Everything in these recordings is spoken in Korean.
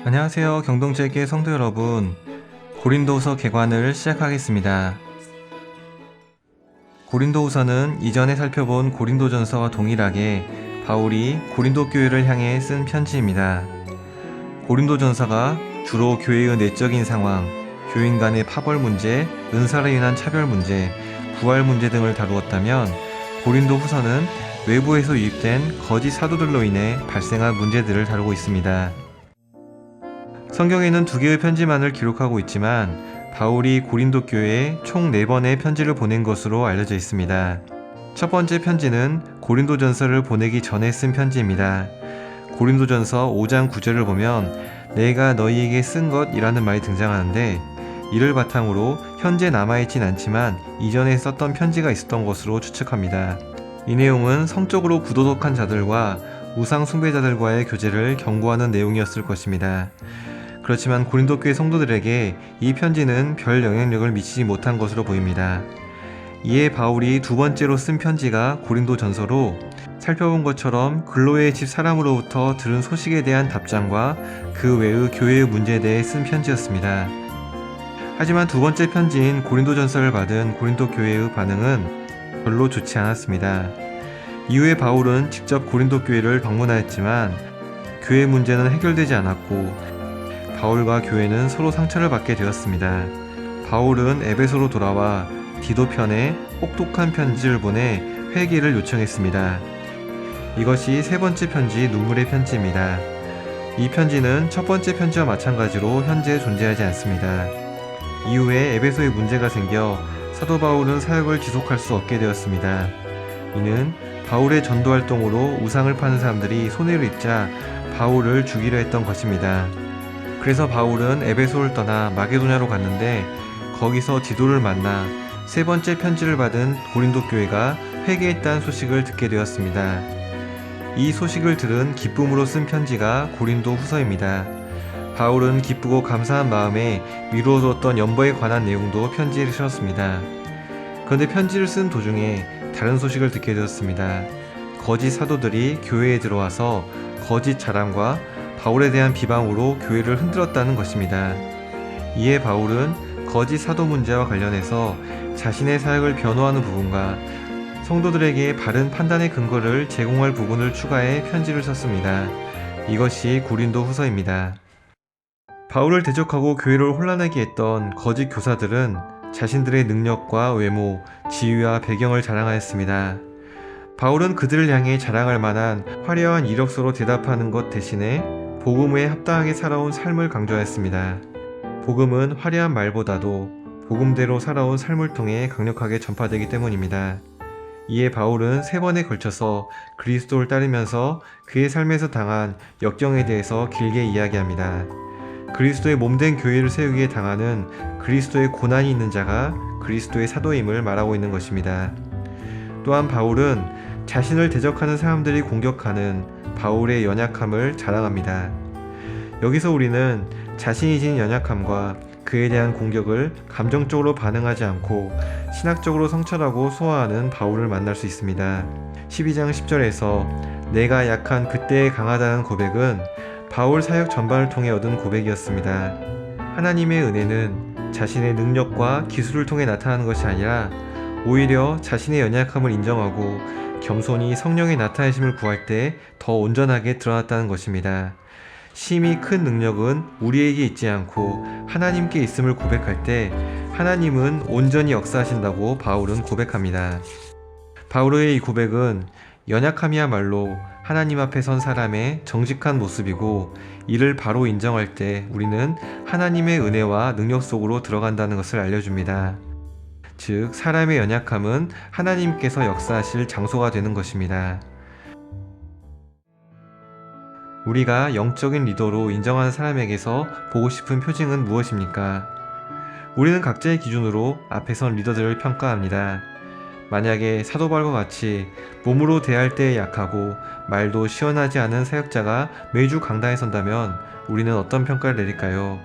안녕하세요. 경동체육회 성도 여러분. 고린도후서 개관을 시작하겠습니다. 고린도후서는 이전에 살펴본 고린도전서와 동일하게 바울이 고린도 교회를 향해 쓴 편지입니다. 고린도전서가 주로 교회의 내적인 상황, 교인 간의 파벌 문제, 은사로 인한 차별 문제, 부활 문제 등을 다루었다면 고린도후서는 외부에서 유입된 거짓 사도들로 인해 발생한 문제들을 다루고 있습니다. 성경에는 2개의 편지만을 기록하고 있지만 바울이 고린도 교회에 총 4번의 편지를 보낸 것으로 알려져 있습니다. 첫 번째 편지는 고린도전서를 보내기 전에 쓴 편지입니다. 고린도전서 5장 9절을 보면 내가 너희에게 쓴 것이라는 말이 등장하는데 이를 바탕으로 현재 남아있진 않지만 이전에 썼던 편지가 있었던 것으로 추측합니다. 이 내용은 성적으로 부도덕한 자들과 우상 숭배자들과의 교제를 경고하는 내용이었을 것입니다. 그렇지만 고린도 교회 성도들에게 이 편지는 별 영향력을 미치지 못한 것으로 보입니다. 이에 바울이 2번째로 쓴 편지가 고린도전서로 살펴본 것처럼 글로의 집 사람으로부터 들은 소식에 대한 답장과 그 외의 교회의 문제에 대해 쓴 편지였습니다. 하지만 2번째 편지인 고린도전서를 받은 고린도 교회의 반응은 별로 좋지 않았습니다. 이후에 바울은 직접 고린도 교회를 방문하였지만 교회 문제는 해결되지 않았고 바울과 교회는 서로 상처를 받게 되었습니다. 바울은 에베소로 돌아와 디도 편에 혹독한 편지를 보내 회개를 요청했습니다. 이것이 3번째 편지 눈물의 편지입니다. 이 편지는 첫 번째 편지와 마찬가지로 현재 존재하지 않습니다. 이후에 에베소에 문제가 생겨 사도 바울은 사역을 지속할 수 없게 되었습니다. 이는 바울의 전도 활동으로 우상을 파는 사람들이 손해를 입자 바울을 죽이려 했던 것입니다. 그래서 바울은 에베소를 떠나 마게도냐로 갔는데 거기서 디도를 만나 3번째 편지를 받은 고린도 교회가 회개했다는 소식을 듣게 되었습니다. 이 소식을 들은 기쁨으로 쓴 편지가 고린도 후서입니다. 바울은 기쁘고 감사한 마음에 미루어두었던 연보에 관한 내용도 편지에 실었습니다. 그런데 편지를 쓴 도중에 다른 소식을 듣게 되었습니다. 거짓 사도들이 교회에 들어와서 거짓 자랑과 바울에 대한 비방으로 교회를 흔들었다는 것입니다. 이에 바울은 거짓 사도 문제와 관련해서 자신의 사역을 변호하는 부분과 성도들에게 바른 판단의 근거를 제공할 부분을 추가해 편지를 썼습니다. 이것이 고린도 후서입니다. 바울을 대적하고 교회를 혼란하게 했던 거짓 교사들은 자신들의 능력과 외모, 지위와 배경을 자랑하였습니다. 바울은 그들을 향해 자랑할 만한 화려한 이력서로 대답하는 것 대신에 복음에 합당하게 살아온 삶을 강조했습니다. 복음은 화려한 말보다도 복음대로 살아온 삶을 통해 강력하게 전파되기 때문입니다. 이에 바울은 3번에 걸쳐서 그리스도를 따르면서 그의 삶에서 당한 역경에 대해서 길게 이야기합니다. 그리스도의 몸된 교회를 세우기에 당하는 그리스도의 고난이 있는 자가 그리스도의 사도임을 말하고 있는 것입니다. 또한 바울은 자신을 대적하는 사람들이 공격하는 바울의 연약함을 자랑합니다. 여기서 우리는 자신이 지닌 연약함과 그에 대한 공격을 감정적으로 반응하지 않고 신학적으로 성찰하고 소화하는 바울을 만날 수 있습니다. 12장 10절에서 내가 약한 그때에 강하다는 고백은 바울 사역 전반을 통해 얻은 고백이었습니다. 하나님의 은혜는 자신의 능력과 기술을 통해 나타나는 것이 아니라 오히려 자신의 연약함을 인정하고 겸손히 성령의 나타내심을 구할 때 더 온전하게 드러났다는 것입니다. 심히 큰 능력은 우리에게 있지 않고 하나님께 있음을 고백할 때 하나님은 온전히 역사하신다고 바울은 고백합니다. 바울의 이 고백은 연약함이야말로 하나님 앞에 선 사람의 정직한 모습이고 이를 바로 인정할 때 우리는 하나님의 은혜와 능력 속으로 들어간다는 것을 알려줍니다. 즉, 사람의 연약함은 하나님께서 역사하실 장소가 되는 것입니다. 우리가 영적인 리더로 인정하는 사람에게서 보고 싶은 표징은 무엇입니까? 우리는 각자의 기준으로 앞에 선 리더들을 평가합니다. 만약에 사도 바울과 같이 몸으로 대할 때에 약하고 말도 시원하지 않은 사역자가 매주 강단에 선다면 우리는 어떤 평가를 내릴까요?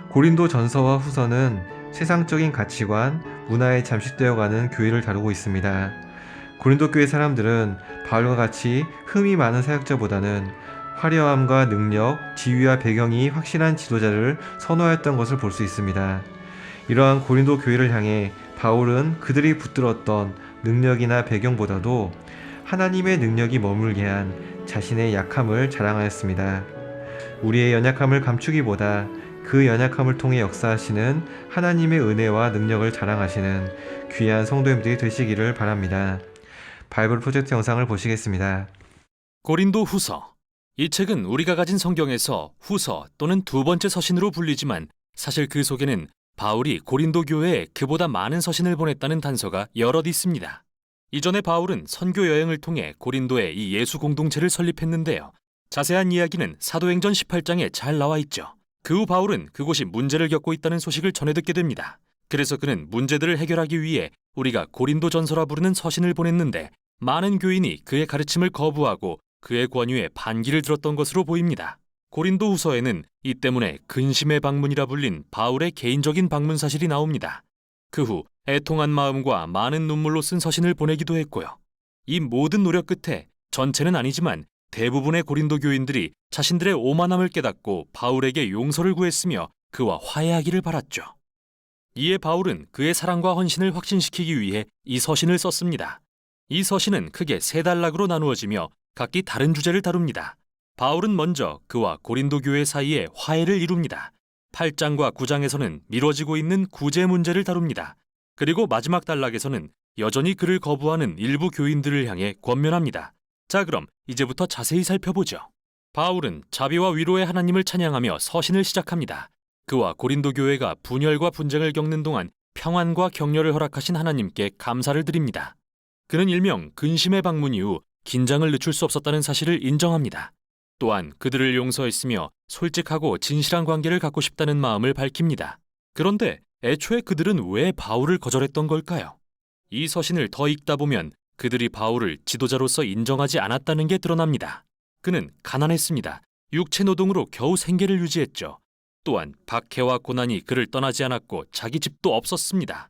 고린도 전서와 후서는 세상적인 가치관, 문화에 잠식되어가는 교회를 다루고 있습니다. 고린도 교회 사람들은 바울과 같이 흠이 많은 사역자보다는 화려함과 능력, 지위와 배경이 확실한 지도자를 선호하였던 것을 볼 수 있습니다. 이러한 고린도 교회를 향해 바울은 그들이 붙들었던 능력이나 배경보다도 하나님의 능력이 머물게 한 자신의 약함을 자랑하였습니다. 우리의 연약함을 감추기보다 그 연약함을 통해 역사하시는 하나님의 은혜와 능력을 자랑하시는 귀한 성도님들이 되시기를 바랍니다. 바이블 프로젝트 영상을 보시겠습니다. 고린도 후서. 이 책은 우리가 가진 성경에서 후서 또는 두 번째 서신으로 불리지만 사실 그 속에는 바울이 고린도 교회에 그보다 많은 서신을 보냈다는 단서가 여럿 있습니다. 이전에 바울은 선교 여행을 통해 고린도에 이 예수 공동체를 설립했는데요. 자세한 이야기는 사도행전 18장에 잘 나와 있죠. 그 후 바울은 그곳이 문제를 겪고 있다는 소식을 전해 듣게 됩니다. 그래서 그는 문제들을 해결하기 위해 우리가 고린도전서라 부르는 서신을 보냈는데 많은 교인이 그의 가르침을 거부하고 그의 권유에 반기를 들었던 것으로 보입니다. 고린도 후서에는 이 때문에 근심의 방문이라 불린 바울의 개인적인 방문 사실이 나옵니다. 그 후 애통한 마음과 많은 눈물로 쓴 서신을 보내기도 했고요. 이 모든 노력 끝에 전체는 아니지만 대부분의 고린도 교인들이 자신들의 오만함을 깨닫고 바울에게 용서를 구했으며 그와 화해하기를 바랐죠. 이에 바울은 그의 사랑과 헌신을 확신시키기 위해 이 서신을 썼습니다. 이 서신은 크게 세 단락으로 나누어지며 각기 다른 주제를 다룹니다. 바울은 먼저 그와 고린도 교회 사이에 화해를 이룹니다. 8장과 9장에서는 미뤄지고 있는 구제 문제를 다룹니다. 그리고 마지막 단락에서는 여전히 그를 거부하는 일부 교인들을 향해 권면합니다. 자, 그럼 이제부터 자세히 살펴보죠. 바울은 자비와 위로의 하나님을 찬양하며 서신을 시작합니다. 그와 고린도 교회가 분열과 분쟁을 겪는 동안 평안과 격려를 허락하신 하나님께 감사를 드립니다. 그는 일명 근심의 방문 이후 긴장을 늦출 수 없었다는 사실을 인정합니다. 또한 그들을 용서했으며 솔직하고 진실한 관계를 갖고 싶다는 마음을 밝힙니다. 그런데 애초에 그들은 왜 바울을 거절했던 걸까요? 이 서신을 더 읽다 보면 그들이 바울을 지도자로서 인정하지 않았다는 게 드러납니다. 그는 가난했습니다. 육체 노동으로 겨우 생계를 유지했죠. 또한 박해와 고난이 그를 떠나지 않았고 자기 집도 없었습니다.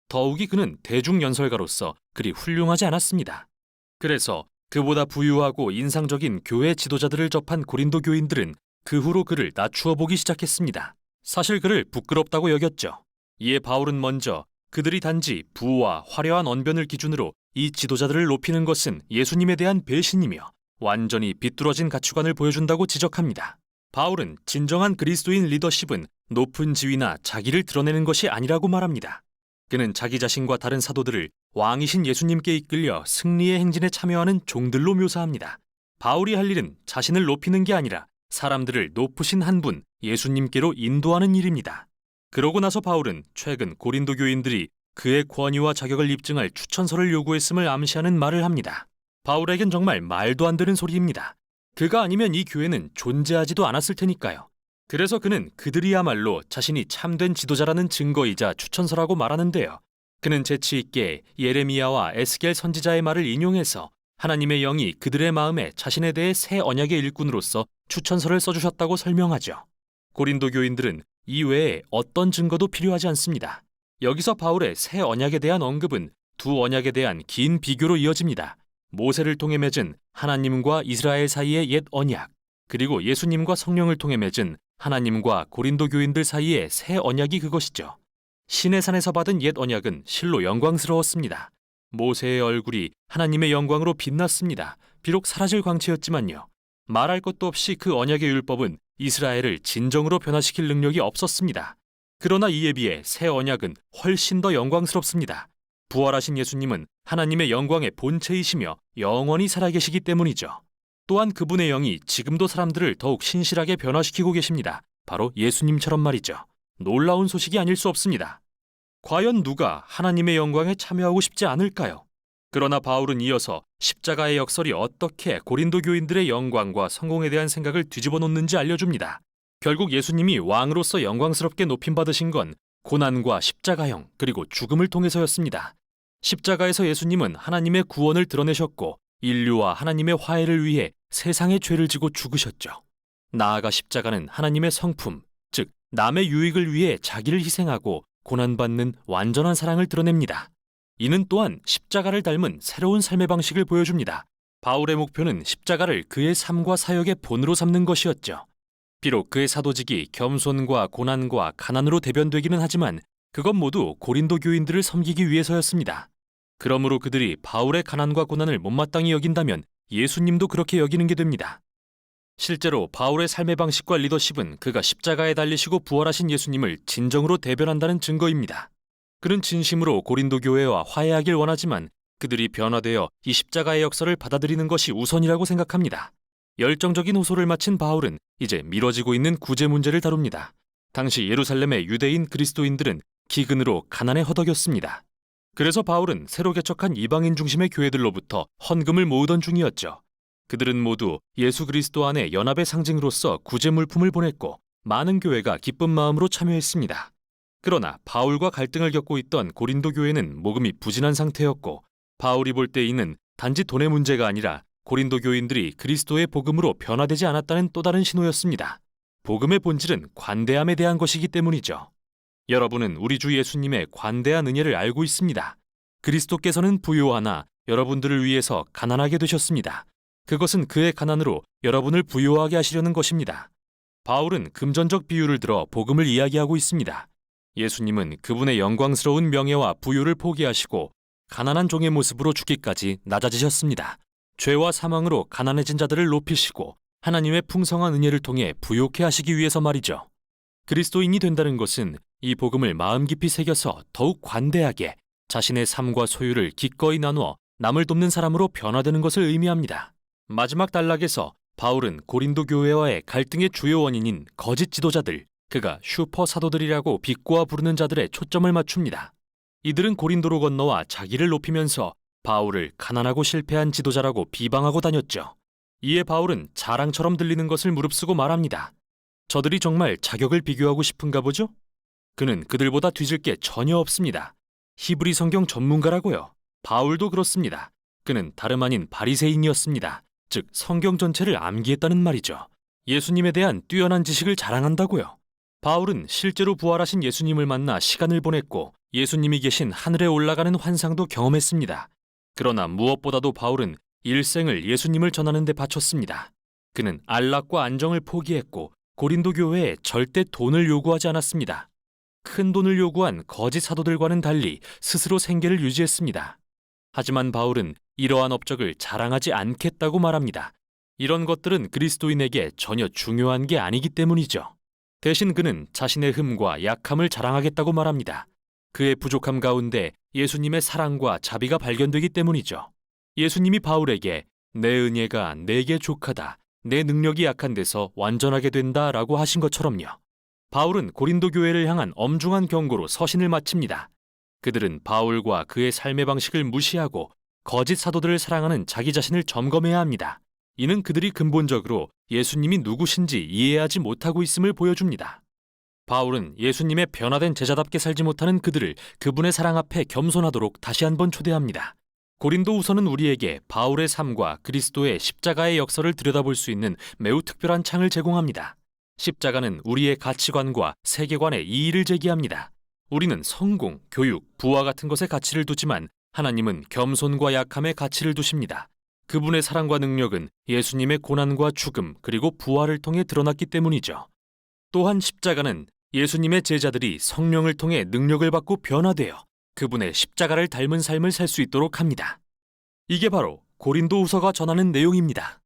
더욱이 그는 대중연설가로서 그리 훌륭하지 않았습니다. 그래서 그보다 부유하고 인상적인 교회 지도자들을 접한 고린도 교인들은 그 후로 그를 낮추어 보기 시작했습니다. 사실 그를 부끄럽다고 여겼죠. 이에 바울은 먼저 그들이 단지 부와 화려한 언변을 기준으로 이 지도자들을 높이는 것은 예수님에 대한 배신이며 완전히 비뚤어진 가치관을 보여준다고 지적합니다. 바울은 진정한 그리스도인 리더십은 높은 지위나 자기를 드러내는 것이 아니라고 말합니다. 그는 자기 자신과 다른 사도들을 왕이신 예수님께 이끌려 승리의 행진에 참여하는 종들로 묘사합니다. 바울이 할 일은 자신을 높이는 게 아니라 사람들을 높으신 한 분 예수님께로 인도하는 일입니다. 그러고 나서 바울은 최근 고린도 교인들이 그의 권위와 자격을 입증할 추천서를 요구했음을 암시하는 말을 합니다. 바울에겐 정말 말도 안 되는 소리입니다. 그가 아니면 이 교회는 존재하지도 않았을 테니까요. 그래서 그는 그들이야말로 자신이 참된 지도자라는 증거이자 추천서라고 말하는데요. 그는 재치 있게 예레미야와 에스겔 선지자의 말을 인용해서 하나님의 영이 그들의 마음에 자신에 대해 새 언약의 일꾼으로서 추천서를 써주셨다고 설명하죠. 고린도 교인들은 이 외에 어떤 증거도 필요하지 않습니다. 여기서 바울의 새 언약에 대한 언급은 두 언약에 대한 긴 비교로 이어집니다. 모세를 통해 맺은 하나님과 이스라엘 사이의 옛 언약, 그리고 예수님과 성령을 통해 맺은 하나님과 고린도 교인들 사이의 새 언약이 그것이죠. 시내 산에서 받은 옛 언약은 실로 영광스러웠습니다. 모세의 얼굴이 하나님의 영광으로 빛났습니다. 비록 사라질 광채였지만요. 말할 것도 없이 그 언약의 율법은 이스라엘을 진정으로 변화시킬 능력이 없었습니다. 그러나 이에 비해 새 언약은 훨씬 더 영광스럽습니다. 부활하신 예수님은 하나님의 영광의 본체이시며 영원히 살아계시기 때문이죠. 또한 그분의 영이 지금도 사람들을 더욱 신실하게 변화시키고 계십니다. 바로 예수님처럼 말이죠. 놀라운 소식이 아닐 수 없습니다. 과연 누가 하나님의 영광에 참여하고 싶지 않을까요? 그러나 바울은 이어서 십자가의 역설이 어떻게 고린도 교인들의 영광과 성공에 대한 생각을 뒤집어 놓는지 알려줍니다. 결국 예수님이 왕으로서 영광스럽게 높임받으신 건 고난과 십자가형 그리고 죽음을 통해서였습니다. 십자가에서 예수님은 하나님의 구원을 드러내셨고 인류와 하나님의 화해를 위해 세상의 죄를 지고 죽으셨죠. 나아가 십자가는 하나님의 성품, 즉 남의 유익을 위해 자기를 희생하고 고난받는 완전한 사랑을 드러냅니다. 이는 또한 십자가를 닮은 새로운 삶의 방식을 보여줍니다. 바울의 목표는 십자가를 그의 삶과 사역의 본으로 삼는 것이었죠. 비록 그의 사도직이 겸손과 고난과 가난으로 대변되기는 하지만 그건 모두 고린도 교인들을 섬기기 위해서였습니다. 그러므로 그들이 바울의 가난과 고난을 못마땅히 여긴다면 예수님도 그렇게 여기는 게 됩니다. 실제로 바울의 삶의 방식과 리더십은 그가 십자가에 달리시고 부활하신 예수님을 진정으로 대변한다는 증거입니다. 그는 진심으로 고린도 교회와 화해하길 원하지만 그들이 변화되어 이 십자가의 역사를 받아들이는 것이 우선이라고 생각합니다. 열정적인 호소를 마친 바울은 이제 미뤄지고 있는 구제 문제를 다룹니다. 당시 예루살렘의 유대인 그리스도인들은 기근으로 가난에 허덕였습니다. 그래서 바울은 새로 개척한 이방인 중심의 교회들로부터 헌금을 모으던 중이었죠. 그들은 모두 예수 그리스도 안의 연합의 상징으로서 구제 물품을 보냈고 많은 교회가 기쁜 마음으로 참여했습니다. 그러나 바울과 갈등을 겪고 있던 고린도 교회는 모금이 부진한 상태였고 바울이 볼 때 이는 단지 돈의 문제가 아니라 고린도 교인들이 그리스도의 복음으로 변화되지 않았다는 또 다른 신호였습니다. 복음의 본질은 관대함에 대한 것이기 때문이죠. 여러분은 우리 주 예수님의 관대한 은혜를 알고 있습니다. 그리스도께서는 부요하나 여러분들을 위해서 가난하게 되셨습니다. 그것은 그의 가난으로 여러분을 부요하게 하시려는 것입니다. 바울은 금전적 비유를 들어 복음을 이야기하고 있습니다. 예수님은 그분의 영광스러운 명예와 부요를 포기하시고 가난한 종의 모습으로 죽기까지 낮아지셨습니다. 죄와 사망으로 가난해진 자들을 높이시고 하나님의 풍성한 은혜를 통해 부요케 하시기 위해서 말이죠. 그리스도인이 된다는 것은 이 복음을 마음 깊이 새겨서 더욱 관대하게 자신의 삶과 소유를 기꺼이 나누어 남을 돕는 사람으로 변화되는 것을 의미합니다. 마지막 단락에서 바울은 고린도 교회와의 갈등의 주요 원인인 거짓 지도자들, 그가 슈퍼 사도들이라고 비꼬아 부르는 자들의 초점을 맞춥니다. 이들은 고린도로 건너와 자기를 높이면서 바울을 가난하고 실패한 지도자라고 비방하고 다녔죠. 이에 바울은 자랑처럼 들리는 것을 무릅쓰고 말합니다. 저들이 정말 자격을 비교하고 싶은가 보죠? 그는 그들보다 뒤질 게 전혀 없습니다. 히브리 성경 전문가라고요. 바울도 그렇습니다. 그는 다름 아닌 바리새인이었습니다. 즉 성경 전체를 암기했다는 말이죠. 예수님에 대한 뛰어난 지식을 자랑한다고요. 바울은 실제로 부활하신 예수님을 만나 시간을 보냈고 예수님이 계신 하늘에 올라가는 환상도 경험했습니다. 그러나 무엇보다도 바울은 일생을 예수님을 전하는 데 바쳤습니다. 그는 안락과 안정을 포기했고 고린도 교회에 절대 돈을 요구하지 않았습니다. 큰 돈을 요구한 거짓 사도들과는 달리 스스로 생계를 유지했습니다. 하지만 바울은 이러한 업적을 자랑하지 않겠다고 말합니다. 이런 것들은 그리스도인에게 전혀 중요한 게 아니기 때문이죠. 대신 그는 자신의 흠과 약함을 자랑하겠다고 말합니다. 그의 부족함 가운데 예수님의 사랑과 자비가 발견되기 때문이죠. 예수님이 바울에게 내 은혜가 내게 족하다, 내 능력이 약한 데서 완전하게 된다 라고 하신 것처럼요. 바울은 고린도 교회를 향한 엄중한 경고로 서신을 마칩니다. 그들은 바울과 그의 삶의 방식을 무시하고 거짓 사도들을 사랑하는 자기 자신을 점검해야 합니다. 이는 그들이 근본적으로 예수님이 누구신지 이해하지 못하고 있음을 보여줍니다. 바울은 예수님의 변화된 제자답게 살지 못하는 그들을 그분의 사랑 앞에 겸손하도록 다시 한번 초대합니다. 고린도후서는 우리에게 바울의 삶과 그리스도의 십자가의 역사를 들여다볼 수 있는 매우 특별한 창을 제공합니다. 십자가는 우리의 가치관과 세계관에 이의를 제기합니다. 우리는 성공, 교육, 부와 같은 것에 가치를 두지만 하나님은 겸손과 약함에 가치를 두십니다. 그분의 사랑과 능력은 예수님의 고난과 죽음 그리고 부활을 통해 드러났기 때문이죠. 또한 십자가는 예수님의 제자들이 성령을 통해 능력을 받고 변화되어 그분의 십자가를 닮은 삶을 살 수 있도록 합니다. 이게 바로 고린도후서가 전하는 내용입니다.